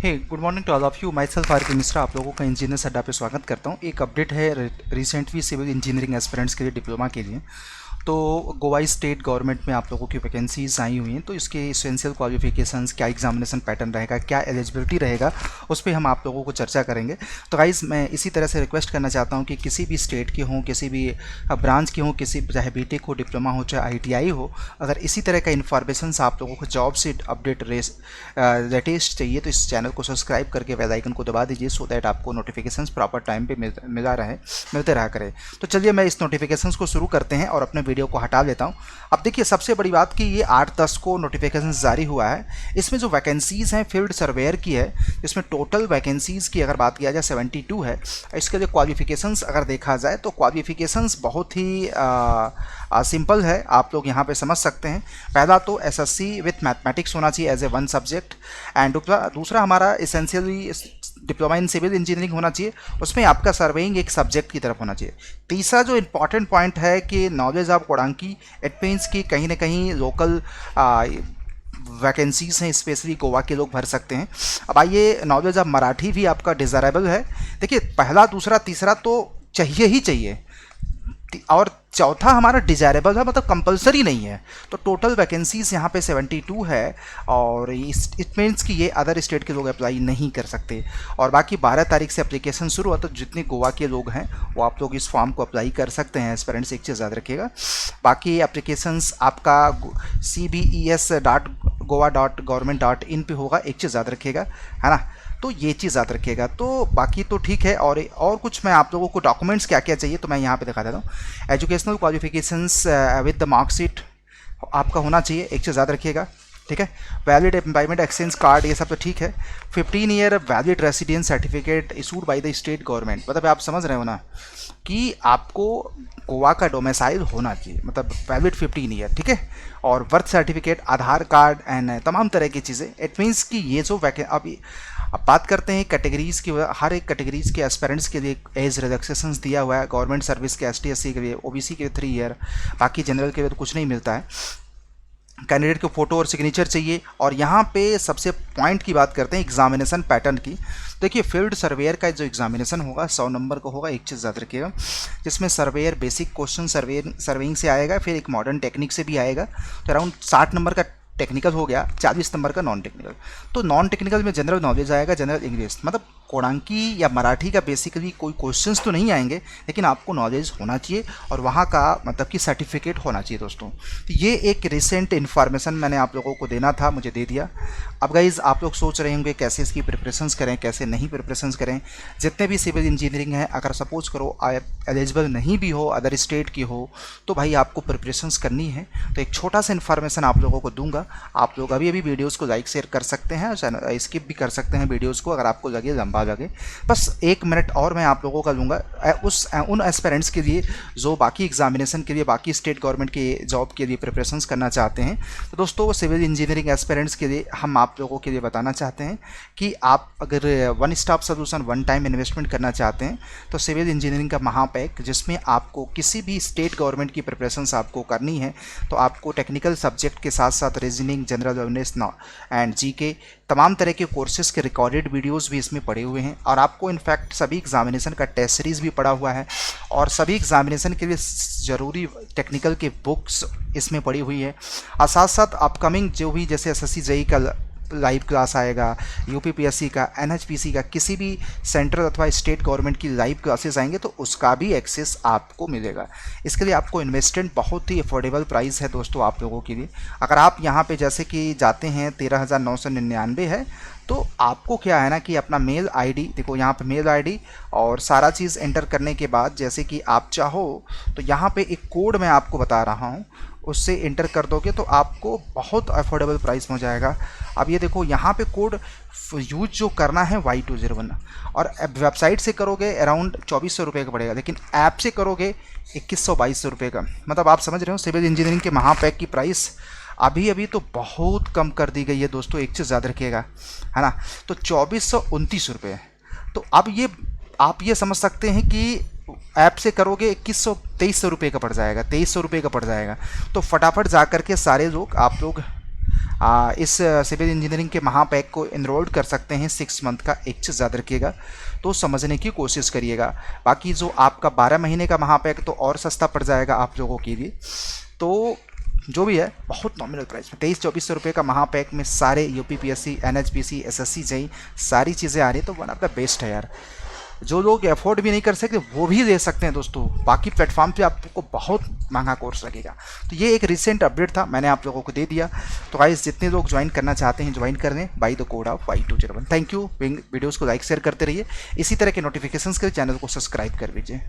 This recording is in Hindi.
Hey good morning to all of you. Myself R K Mishra, आप लोगों का इंजीनियर्स अड्डा पे स्वागत करता हूँ। एक अपडेट है रिसेंटली सिविल इंजीनियरिंग एस्पिरेंट्स के लिए डिप्लोमा के लिए। तो गोवा स्टेट गवर्नमेंट में आप लोगों की वैकेंसीज आई हुई हैं, तो इसके इसेंशियल क्वालिफिकेशंस, क्या एग्जामिनेशन पैटर्न रहेगा, क्या एलिजिबिलिटी रहेगा, उस पर हम आप लोगों को चर्चा करेंगे। तो गाइज़ मैं इसी तरह से रिक्वेस्ट करना चाहता हूँ कि किसी भी स्टेट के हों, किसी भी ब्रांच के हों, किसी चाहे बीटेक हो, डिप्लोमा हो, चाहे आईटीआई हो, अगर इसी तरह का इन्फॉर्मेशन आप लोगों को जॉब से अपडेट लेटेस्ट चाहिए तो इस चैनल को सब्सक्राइब करके बेल आइकन को दबा दीजिए, सो दैट आपको नोटिफिकेशंस प्रॉपर टाइम पे मिलते रहा करे। तो चलिए मैं इस नोटिफिकेशंस को शुरू करते हैं और अपने वीडियो को हटा लेता हूं। अब देखिए, सबसे बड़ी बात कि ये 8-10 को नोटिफिकेशन जारी हुआ है। इसमें जो वैकेंसीज़ हैं फील्ड सर्वेयर की है, इसमें टोटल वैकेंसीज़ की अगर बात किया जाए 72 है। इसके लिए क्वालिफिकेशंस अगर देखा जाए तो क्वालिफिकेशंस बहुत ही सिंपल है, आप लोग यहाँ पे समझ सकते हैं। पहला तो एसएससी विथ मैथमेटिक्स होना चाहिए as a one subject, and दूसरा हमारा essentially diploma in civil engineering होना चाहिए, उसमें आपका सर्वेइंग एक सब्जेक्ट की तरफ होना चाहिए। तीसरा जो इंपॉर्टेंट पॉइंट है कि नॉलेज ऑफ कोडांकी, इट मीन्स कि कहीं ना कहीं लोकल वैकेंसीज हैं, स्पेशली गोवा के लोग भर सकते हैं। अब आइए, नॉलेज ऑफ मराठी भी आपका डिज़ायरेबल है। देखिए, पहला दूसरा तीसरा तो चाहिए ही चाहिए, और चौथा हमारा डिजायरेबल है, मतलब कंपलसरी नहीं है। तो टोटल वैकेंसीज यहाँ पे 72 है, और इट मीन्स कि ये अदर स्टेट के लोग अप्लाई नहीं कर सकते। और बाकी 12 तारीख से एप्लीकेशन शुरू हुआ, तो जितने गोवा के लोग हैं वो आप लोग इस फॉर्म को अप्लाई कर सकते हैं। एस्पिरेंट्स एक चीज़ याद रखिएगा, बाकी एप्लीकेशंस आपका cbes.goa.government.in पे होगा, एक चीज़ याद रखिएगा, है ना। तो ये चीज़ याद रखिएगा। तो बाकी तो ठीक है, और कुछ मैं आप लोगों को डॉक्यूमेंट्स क्या क्या चाहिए तो मैं यहाँ पे दिखा देता हूँ। Educational qualifications with the marksheet आपका होना चाहिए, एक चीज़ याद रखिएगा, ठीक है। वैलिड एम्प्लॉयमेंट एक्सचेंज कार्ड, ये सब तो ठीक है। 15 year valid residence certificate issued by the state government, मतलब आप समझ रहे हो ना कि आपको गोवा का डोमिसाइल होना चाहिए, मतलब वैलिड 15 ईयर, ठीक है। और birth certificate, Aadhaar card and तमाम तरह की चीज़ें। इट मीन्स कि ये जो अब बात करते हैं कैटेगरीज की, हर एक कैटेगरीज के एस्पिरेंट्स के लिए एज रिलैक्सेशंस दिया हुआ है। गवर्नमेंट सर्विस के एसटी एससी के लिए, ओबीसी के लिए 3 ईयर, बाकी जनरल के लिए तो कुछ नहीं मिलता है। कैंडिडेट को फोटो और सिग्नेचर चाहिए। और यहाँ पे सबसे पॉइंट की बात करते हैं एग्जामिनेशन पैटर्न की। देखिए, फील्ड सर्वेयर का जो एग्जामिनेशन होगा 100 नंबर का होगा, एक चीज़ याद रखिएगा, जिसमें सर्वेयर बेसिक क्वेश्चन सर्वेइंग से आएगा, फिर एक मॉडर्न टेक्निक से भी आएगा। तो अराउंड 60 नंबर का टेक्निकल हो गया, 40 नंबर का नॉन टेक्निकल। तो नॉन टेक्निकल में जनरल नॉलेज आएगा, जनरल इंग्लिश, मतलब कोडांकी या मराठी का बेसिकली कोई क्वेश्चंस तो नहीं आएंगे, लेकिन आपको नॉलेज होना चाहिए और वहाँ का मतलब कि सर्टिफिकेट होना चाहिए दोस्तों। तो ये एक रिसेंट इन्फॉर्मेशन मैंने आप लोगों को देना था, मुझे दे दिया। अब गाइज आप लोग सोच रहे होंगे कैसे इसकी प्रिपरेशंस करें, कैसे नहीं प्रिपरेशंस करें। जितने भी सिविल इंजीनियरिंग है, अगर सपोज करो आप एलिजिबल नहीं भी हो, अदर स्टेट की हो, तो भाई आपको प्रिपरेशंस करनी है। तो एक छोटा सा इन्फॉर्मेशन आप लोगों को दूंगा, आप लोग अभी अभी वीडियोज़ को लाइक शेयर कर सकते हैं, स्किप भी कर सकते हैं वीडियोज़ को अगर आपको लगे लंबा लगे। बस 1 मिनट और मैं आप लोगों का लूँगा उन एस्पिरेंट्स के लिए जो बाकी एग्जामिनेशन के लिए, बाकी स्टेट गवर्नमेंट के जॉब के लिए प्रिपरेशंस करना चाहते हैं। तो दोस्तों, सिविल इंजीनियरिंग एस्पिरेंट्स के लिए हम आप लोगों के लिए बताना चाहते हैं कि आप अगर one stop solution, one time investment करना चाहते हैं तो सिविल इंजीनियरिंग का महापैक, जिसमें आपको किसी भी स्टेट गवर्नमेंट की प्रिपरेशंस आपको करनी है, तो आपको टेक्निकल सब्जेक्ट के साथ साथ reasoning, general awareness and GK, तमाम तरह के कोर्सेज के रिकॉर्डेड वीडियोस भी इसमें पड़े हुए हैं। और आपको इनफैक्ट सभी एग्जामिनेशन का टेस्ट सीरीज भी पड़ा हुआ है, और सभी एग्जामिनेशन के लिए ज़रूरी टेक्निकल के बुक्स इसमें पड़ी हुई है। और साथ साथ अपकमिंग जो भी जैसे एसएससी जेईई का लाइव क्लास आएगा, यूपीपीएससी का, एनएचपीसी का, किसी भी सेंट्रल अथवा स्टेट गवर्नमेंट की लाइव क्लासेस आएंगे तो उसका भी एक्सेस आपको मिलेगा। इसके लिए आपको इन्वेस्टमेंट बहुत ही अफोर्डेबल प्राइस है दोस्तों आप लोगों के लिए। अगर आप यहाँ पे जैसे कि जाते हैं 13,999 है, तो आपको क्या है ना कि अपना मेल आईडी, देखो यहाँ पे मेल आईडी और सारा चीज़ एंटर करने के बाद जैसे कि आप चाहो तो यहाँ पे एक कोड मैं आपको बता रहा हूँ, उससे एंटर कर दोगे तो आपको बहुत अफोर्डेबल प्राइस में हो जाएगा। अब ये देखो, यहाँ पे कोड यूज जो करना है Y201, और वेबसाइट से करोगे अराउंड 2400 रुपये का पड़ेगा, लेकिन ऐप से करोगे 2100-2200 रुपये का। मतलब आप समझ रहे हो, सिविल इंजीनियरिंग के महापैक की प्राइस अभी अभी तो बहुत कम कर दी गई है दोस्तों, एक चीज़ याद रखिएगा, है ना। तो 2429 रुपये। तो अब ये आप ये समझ सकते हैं कि ऐप से करोगे 2100-2300 रुपये का पड़ जाएगा, 2300 रुपये का पड़ जाएगा। तो फटाफट जा कर के सारे लोग आप लोग इस सिविल इंजीनियरिंग के महापैक को इनरोल्ड कर सकते हैं। 6 मंथ का एक चीज़ याद रखिएगा, तो समझने की कोशिश करिएगा। बाकी जो आपका 12 महीने का महापैक तो और सस्ता पड़ जाएगा आप लोगों के लिए। तो जो भी है बहुत नॉमिनल प्राइस में 2300-2400 रुपये का महापैक में सारे यूपीपीएससी, एनएचपीसी, एसएससी जेई सारी चीज़ें आ रही, तो वन ऑफ द बेस्ट है यार। जो लोग अफोर्ड भी नहीं कर सकते वो भी दे सकते हैं दोस्तों। बाकी प्लेटफॉर्म पे आपको बहुत महंगा कोर्स लगेगा। तो ये एक रिसेंट अपडेट था, मैंने आप लोगों को दे दिया। तो गाइस जितने लोग ज्वाइन करना चाहते हैं ज्वाइन कर लें by the code of Y201। Thank you. Videos को लाइक शेयर करते रहिए। इसी तरह के नोटिफिकेशंस के लिए चैनल को सब्सक्राइब कर लीजिए।